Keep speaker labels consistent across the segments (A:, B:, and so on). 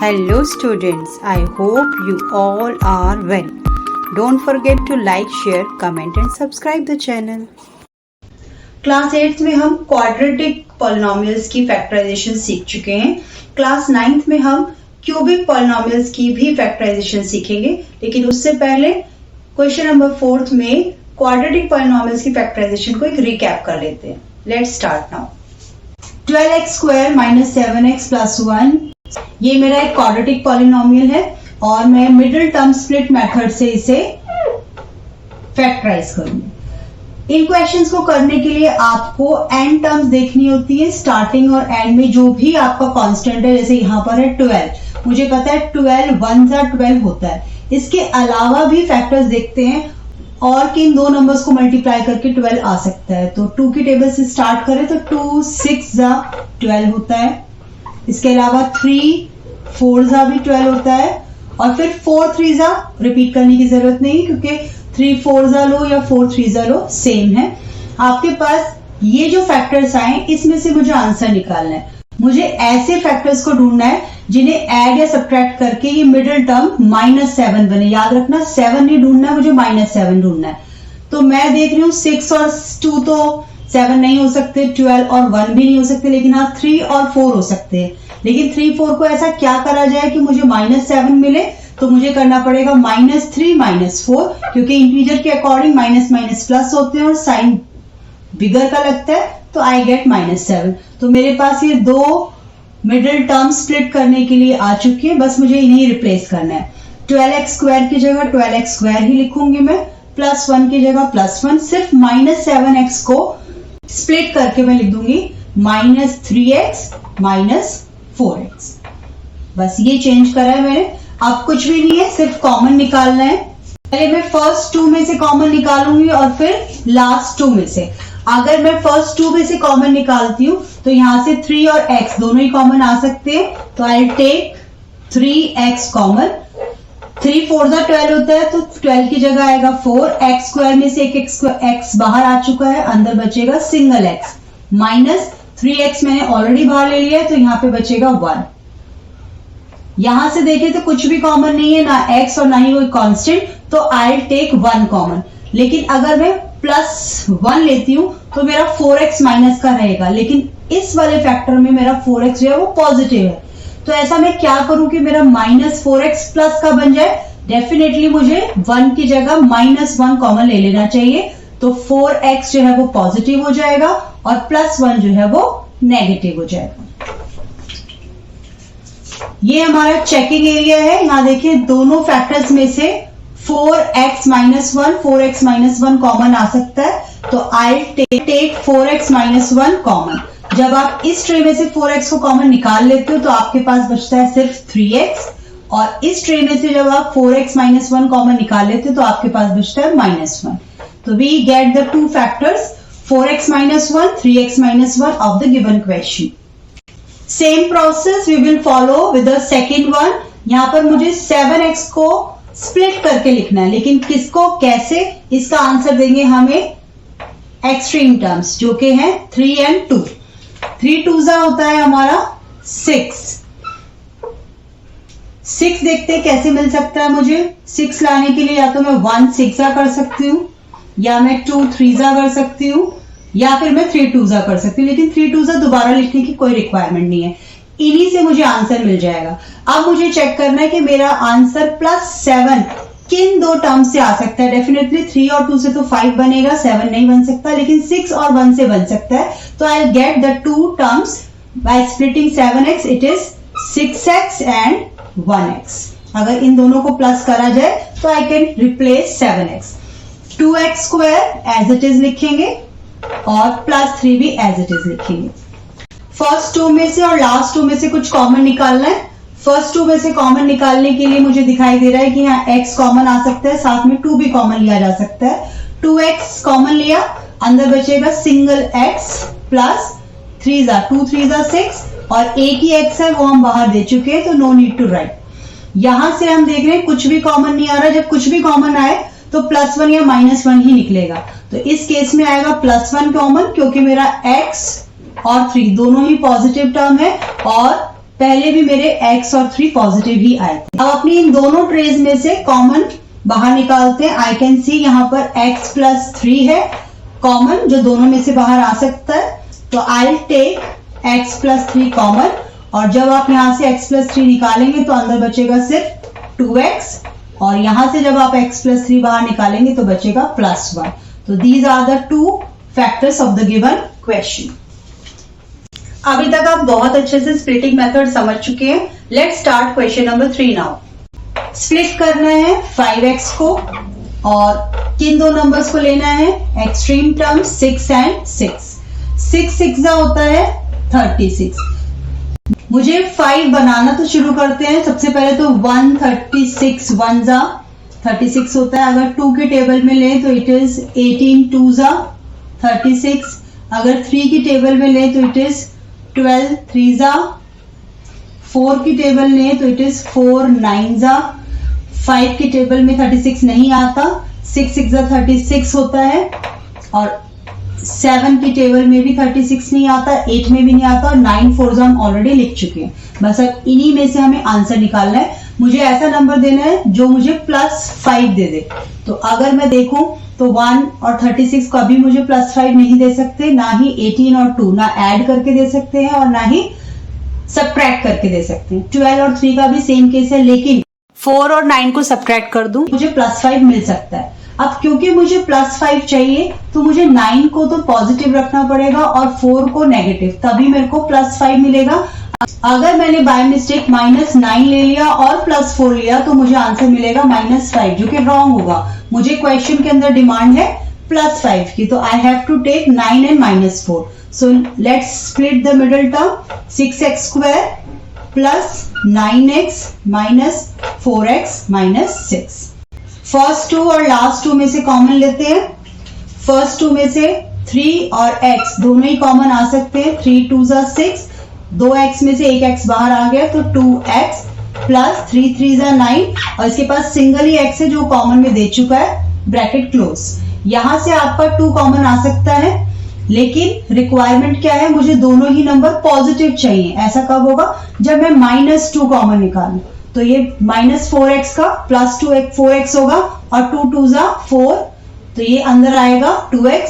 A: Hello students, I hope you all are well. Don't forget to like, share, comment and subscribe the channel. Class 8th में हम quadratic polynomials की factorisation सीख चुके हैं। Class 9th में हम cubic polynomials की भी फैक्टराइजेशन सीखेंगे, लेकिन उससे पहले क्वेश्चन नंबर 4th में क्वाड्रेटिक पॉलिनोमियल्स की फैक्टराइजेशन को एक रिकैप कर लेते हैं। Let's start now. 12x square minus 7x plus 1, ये मेरा एक क्वाड्रेटिक पॉलिनोमियल है और मैं मिडिल टर्म स्प्लिट मेथड से इसे फैक्टराइज करूंगी। इन क्वेश्चंस को करने के लिए आपको एंड टर्म्स देखनी होती है। स्टार्टिंग और एंड में जो भी आपका कांस्टेंट है, जैसे यहाँ पर है 12, मुझे पता है 12 1 जा 12 होता है। इसके अलावा भी फैक्टर्स देखते हैं और किन दो नंबर्स को मल्टीप्लाई करके 12 आ सकता है। तो 2 की टेबल से स्टार्ट करें तो 2 6 जा 12 होता है। इसके अलावा 3 4 जा भी 12 होता है और फिर 4 3 जा रिपीट करने की जरूरत नहीं, क्योंकि 3 4 जा लो या 4 3 जा लो सेम है। आपके पास ये जो फैक्टर्स आए इसमें से मुझे आंसर निकालना है। मुझे ऐसे फैक्टर्स को ढूंढना है जिन्हें ऐड या सब्ट्रैक्ट करके ये मिडिल टर्म -7 बने। याद रखना 7 नहीं ढूंढना है, मुझे -7 ढूंढना है। तो मैं देख रही हूँ 6 और 2 तो 7 नहीं हो सकते, 12 और 1 भी नहीं हो सकते, लेकिन हाँ 3 और 4 हो सकते हैं। लेकिन 3 4 को ऐसा क्या करा जाए कि मुझे -7 मिले, तो मुझे करना पड़ेगा -3 -4, क्योंकि इंटीजर के अकॉर्डिंग माइनस माइनस प्लस होते हैं और साइन बिगर का लगता है, तो आई गेट -7। तो मेरे पास ये दो मिडिल टर्म स्प्लिट करने के लिए आ चुकी है, बस मुझे इन्हें रिप्लेस करना है। 12x स्क्वायर की जगह 12x स्क्वायर ही लिखूंगी मैं, +1 की जगह +1, सिर्फ -7x को स्प्लिट करके मैं लिख दूंगी -3x -4x। बस ये चेंज करा है मैंने। अब कुछ भी नहीं है, सिर्फ कॉमन निकालना है। पहले मैं फर्स्ट 2 में से कॉमन निकालूंगी और फिर लास्ट 2 में से। अगर मैं फर्स्ट 2 में से कॉमन निकालती हूँ तो यहां से 3 और x दोनों ही कॉमन आ सकते हैं, तो आई टेक 3x कॉमन। 3 4 जा 12 होता है, तो 12 की जगह आएगा 4। x स्क्वायर में से एक x बाहर आ चुका है, अंदर बचेगा सिंगल x, माइनस 3x मैंने ऑलरेडी बाहर ले लिया है, तो यहाँ पे बचेगा 1। यहां से देखें तो कुछ भी कॉमन नहीं है, ना x और ना ही कोई कांस्टेंट, तो आई टेक 1 कॉमन। लेकिन अगर मैं +1 लेती हूं तो मेरा 4x माइनस का रहेगा, लेकिन इस वाले फैक्टर में मेरा 4x जो है वो पॉजिटिव है। तो ऐसा मैं क्या करूं कि मेरा -4x प्लस का बन जाए? डेफिनेटली मुझे 1 की जगह -1 कॉमन ले लेना चाहिए, तो 4x जो है वो पॉजिटिव हो जाएगा और +1 जो है वो नेगेटिव हो जाएगा। ये हमारा चेकिंग एरिया है। यहां देखिए दोनों फैक्टर्स में से 4x -1 कॉमन आ सकता है, तो आई टेक 4x -1 कॉमन। जब आप इस ट्रे में से 4x को कॉमन निकाल लेते हो तो आपके पास बचता है सिर्फ 3x, और इस ट्रे में से जब आप 4x -1 कॉमन निकाल लेते हो तो आपके पास बचता है -1। तो we get the two factors 4x -1 3x -1 of the given question. Same process we will follow with the second one. यहां पर मुझे 7x को स्प्लिट करके लिखना है, लेकिन किसको कैसे, इसका आंसर देंगे हमें एक्सट्रीम टर्म्स, जो कि हैं 3 and 2। 3 2 जा होता है हमारा 6। 6 देखते हैं कैसे मिल सकता है मुझे। 6 लाने के लिए या तो मैं 1 6 जा कर सकती हूँ, या मैं 2 3 जा कर सकती हूँ, या फिर मैं 3 2 जा कर सकती हूँ। लेकिन 3 2 जा दोबारा लिखने की कोई रिक्वायरमेंट नहीं है, इन्हीं से मुझे आंसर मिल जाएगा। अब मुझे चेक करना है कि मेरा आंसर +7 किन दो टर्म से आ सकता है। डेफिनेटली 3 और 2 से तो 5 बनेगा, 7 नहीं बन सकता, लेकिन 6 और 1 से बन सकता है। तो I get the 2 terms by splitting 7x, it is 6x and 1x। अगर इन दोनों को प्लस करा जाए तो I can replace 7x। 2x square as it is लिखेंगे और +3 भी एज इट इज लिखेंगे। फर्स्ट 2 में से और लास्ट 2 में से कुछ कॉमन निकालना है। फर्स्ट 2 में से कॉमन निकालने के लिए मुझे दिखाई दे रहा है कि यहाँ x कॉमन आ सकता है, साथ में 2 भी कॉमन लिया जा सकता है। 2x कॉमन लिया, अंदर बचेगा सिंगल x प्लस 3 जा 2 3 जा 6, और एक ही x है वो हम बाहर दे चुके हैं, तो नो नीड टू राइट। यहां से हम देख रहे हैं कुछ भी कॉमन नहीं आ रहा। जब कुछ भी कॉमन आए तो +1 या -1 ही निकलेगा, तो इस केस में आएगा +1 कॉमन, क्योंकि मेरा x और 3 दोनों ही पॉजिटिव टर्म है और पहले भी मेरे x और 3 पॉजिटिव ही आए थे। अब अपनी इन दोनों ट्रेज में से कॉमन बाहर निकालते हैं। आई कैन सी यहाँ पर x प्लस 3 है कॉमन, जो दोनों में से बाहर आ सकता है। तो I take x plus 3 common, और जब आप यहाँ से x प्लस 3 निकालेंगे तो अंदर बचेगा सिर्फ 2x, और यहां से जब आप x प्लस 3 बाहर निकालेंगे तो बचेगा प्लस 1। तो these are the two factors of the given question. अभी तक आप बहुत अच्छे से स्प्लिटिंग मेथड समझ चुके हैं। Let's start question number 3 now. Split करना है 5x को, और किन दो नंबर्स को लेना है? Extreme term 6 and 6। 6 6 होता है 36। मुझे 5 बनाना तो शुरू करते हैं। सबसे पहले तो 136 1 जा 36 होता है। अगर 2 के टेबल में लें तो इट इज 18 2 जा 36। अगर 3 की टेबल में लें तो इट इज 12 3 जा। 4 की टेबल लें तो इट इज 4 9 जा। 5 की टेबल में 36 नहीं आता, 6 6 जा 36 होता है। और 7 की टेबल में भी 36 नहीं आता, 8 में भी नहीं आता, और 9 4 हम ऑलरेडी लिख चुके हैं। बस अब इन्हीं में से हमें आंसर निकालना है। मुझे ऐसा नंबर देना है जो मुझे +5 दे दे। तो अगर मैं देखूं तो 1 और 36 को अभी मुझे +5 नहीं दे सकते, ना ही 18 और 2 ना ऐड करके दे सकते हैं और ना ही सब्ट्रैक्ट करके दे सकते हैं। 12 और 3 का भी सेम केस है, लेकिन 4 और 9 को सब्ट्रैक्ट कर दूं मुझे +5 मिल सकता है। अब क्योंकि मुझे +5 चाहिए तो मुझे 9 को तो पॉजिटिव रखना पड़ेगा और 4 को नेगेटिव, तभी मेरे को +5 मिलेगा। अगर मैंने बाय मिस्टेक -9 ले लिया और +4 लिया तो मुझे आंसर मिलेगा -5, जो कि रॉन्ग होगा। मुझे क्वेश्चन के अंदर डिमांड है +5 की, तो I have to take 9 and -4। So let's split the middle term. 6x² plus 9x minus 4x minus 6। First 2 और लास्ट 2 में से कॉमन लेते हैं। फर्स्ट 2 में से 3 और x दोनों ही कॉमन आ सकते हैं। 3 2 जा 6, 2x में से एक x बाहर आ गया तो 2x प्लस 3 3 जा 9, और इसके पास सिंगल ही x है जो कॉमन में दे चुका है, ब्रैकेट क्लोज। यहां से आपका 2 कॉमन आ सकता है, लेकिन रिक्वायरमेंट क्या है? मुझे दोनों ही नंबर पॉजिटिव चाहिए। ऐसा कब होगा? जब मैं -2 कॉमन निकालूं। तो ये -4x का +2x 4x होगा, और 2 2 जा 4, तो ये अंदर आएगा 2x,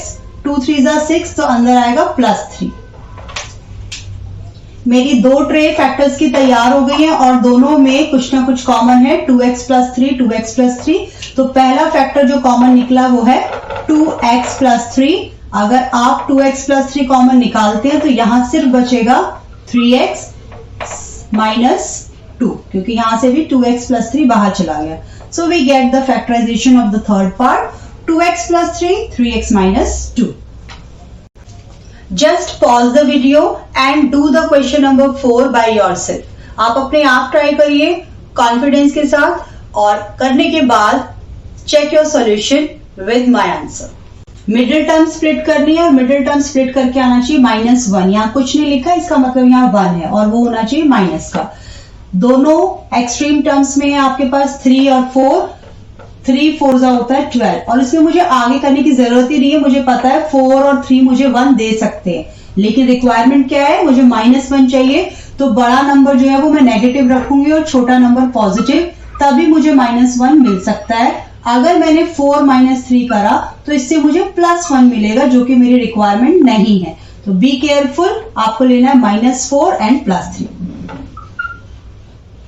A: 2 3 जा 6, तो अंदर आएगा +3। मेरी 2 ट्रे फैक्टर्स की तैयार हो गई हैं और दोनों में कुछ ना कुछ कॉमन है। 2x + 3 2x + 3। तो पहला फैक्टर जो कॉमन निकला वो है 2x + 3। अगर आप 2x + 3 कॉमन निकालते हैं तो यहां सिर्फ बचेगा 3x - 2, क्योंकि यहां से भी 2x + 3 बाहर चला गया। So we get the factorisation of the third part, 2x + 3 3x - 2। Just pause the video and do the question number 4 by yourself। आप अपने आप ट्राई करिए कॉन्फिडेंस के साथ, और करने के बाद check your solution with my answer. Middle term split करनी है, और मिडिल टर्म स्प्लिट करके आना चाहिए -1। यहाँ कुछ नहीं लिखा, इसका मतलब यहाँ 1 है और वो होना चाहिए माइनस का। दोनों एक्सट्रीम टर्म्स में है आपके पास 3 और 4। 3 4 जा होता है 12, और इसमें मुझे आगे करने की जरूरत ही नहीं है। मुझे पता है 4 और 3 मुझे 1 दे सकते हैं, लेकिन रिक्वायरमेंट क्या है? मुझे -1 चाहिए। तो बड़ा नंबर जो है वो मैं नेगेटिव रखूंगी और छोटा नंबर पॉजिटिव, तभी मुझे -1 मिल सकता है। अगर मैंने 4 - 3 करा तो इससे मुझे +1 मिलेगा, जो कि मेरी रिक्वायरमेंट नहीं है। तो बी केयरफुल, आपको लेना है -4 एंड +3।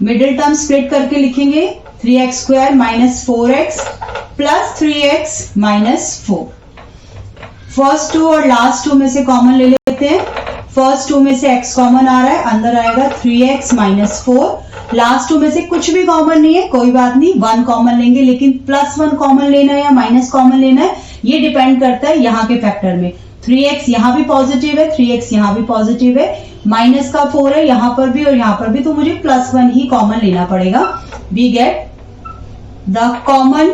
A: मिडिल टर्म स्प्लिट करके लिखेंगे 3x² - 4x plus 3x - 4। First 2 और लास्ट 2 में से कॉमन ले लेते हैं। फर्स्ट 2 में से x कॉमन आ रहा है, अंदर आएगा 3x - 4। लास्ट 2 में से कुछ भी कॉमन नहीं है, कोई बात नहीं, 1 कॉमन लेंगे, लेकिन +1 कॉमन लेना है या माइनस कॉमन लेना है ये डिपेंड करता है यहाँ के फैक्टर में। 3x यहाँ भी पॉजिटिव है, 3x यहाँ भी पॉजिटिव है, माइनस का 4 है यहाँ पर भी और यहाँ पर भी, तो मुझे +1 ही कॉमन लेना पड़ेगा। We get the common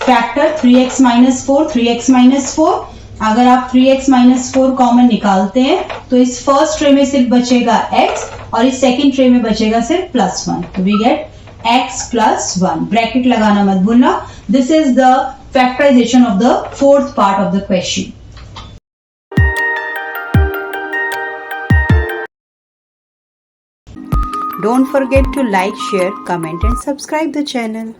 A: factor 3x - 4 3x - 4। अगर आप 3x - 4 कॉमन निकालते हैं तो इस फर्स्ट ट्रे में सिर्फ बचेगा x और इस सेकंड ट्रे में बचेगा सिर्फ +1। तो वी गेट x + 1। ब्रैकेट लगाना मत भूलना। This is the factorization of the fourth part of the question।
B: Don't forget to like, share, comment and subscribe the channel.